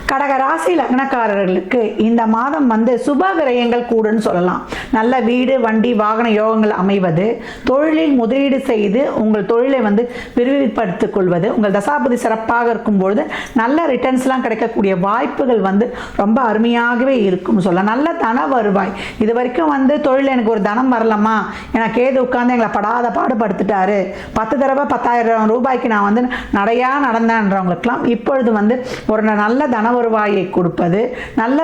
கடக ராசி லக்னக்காரர்களுக்கு இந்த மாதம் சுப விரயங்கள் கூடுன்னு சொல்லலாம். நல்ல வீடு வண்டி வாகன யோகங்கள் அமைவது, தொழிலில் முதலீடு செய்து உங்கள் தொழிலை விரிவுபடுத்திக் கொள்வது, உங்கள் தசாபதி சிறப்பாக இருக்கும்பொழுது நல்ல ரிட்டர்ன்ஸ்லாம் கிடைக்கக்கூடிய வாய்ப்புகள் ரொம்ப அருமையாகவே இருக்கும் சொல்லலாம். நல்ல தன வருவாய். இது வரைக்கும் தொழில் எனக்கு ஒரு தனம் வரலாமா, எனக்கு கேது உட்கார்ந்து எங்களை படாத பாடுபடுத்திட்டாரு, 10 தடவை 10,000 ரூபாய்க்கு நான் நடையா நடந்தேன்றவங்களுக்கெல்லாம் இப்பொழுது ஒரு நல்ல தன வருவாயை கொடுப்பது, நல்ல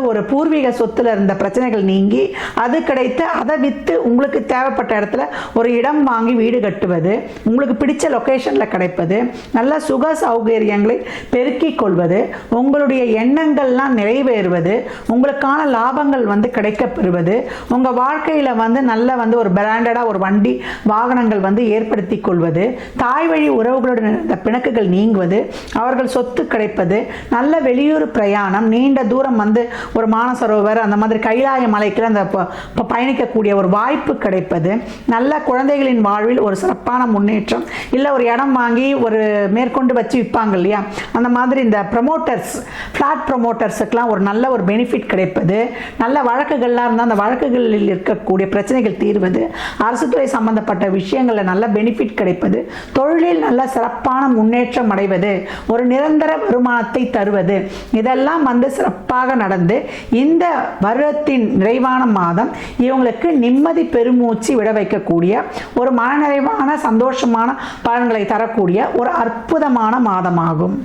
ஒரு பூர்வீக சொத்துல இருந்த பிரச்சனைகள் நீங்கி அது கிடைத்து அதை வித்து உங்களுக்கு தேவைப்பட்ட இடத்துல ஒரு இடம் வாங்கி வீடு கட்டுவது, உங்களுக்கு பிடிச்ச லொகேஷன்ல கிடைப்பது, நல்ல சுக சௌகரியங்களை பெருக்கிக் கொள்வது, உங்களுடைய எண்ணங்கள்லாம் நிறைவேறுவது, உங்களுக்கான லாபங்கள் கிடைக்கப் பெறுவது, உங்க வாழ்க்கையில நல்ல ஒரு பிராண்டடா ஒரு வண்டி வாகனங்கள் ஏற்படுத்தி கொள்வது, தாய் வழி உறவுகளுடன் இருந்த பிணக்குகள் நீங்குவது, அவர்கள் சொத்து கிடைப்பது, நல்ல வெளியூர் பிரயாணம், நீண்ட தூரம் ஒரு மானசரோவர் அந்த மாதிரி கைலாய மலைக்கு அந்த பயணிக்கக்கூடிய ஒரு வாய்ப்பு கிடைப்பது, நல்ல குழந்தைகளின் வாழ்வில் ஒரு சிறப்பான முன்னேற்றம், இல்லை ஒரு இடம் வாங்கி ஒரு மேற்கொண்டு வச்சு விற்பாங்க இல்லையா, அந்த மாதிரி இந்த ப்ரமோட்டர்ஸ் ஃப்ளாட் ப்ரமோட்டர்ஸுக்கெல்லாம் ஒரு நல்ல ஒரு பெனிஃபிட் கிடைப்பது, நல்ல வழக்குகள்லாம் இருந்தால் அந்த வழக்குகளில் இருக்கக்கூடிய பிரச்சனைகள் தீர்வது, அரசு துறை சம்பந்தப்பட்ட விஷயங்களில் நல்ல பெனிஃபிட் கிடைப்பது, தொழிலில் நல்ல சிறப்பான முன்னேற்றம் அடைவது, ஒரு நிரந்தர வருமானத்தை தருவது, இதெல்லாம் சிறப்பாக நடந்து இந்த வருடத்தின் நிறைவான மாதம் இவங்களுக்கு நிம்மதி பெருமூச்சு விட வைக்கக்கூடிய ஒரு மனநிறைவான சந்தோஷமான பலன்களை தரக்கூடிய ஒரு அற்புதமான மாதமாகும்.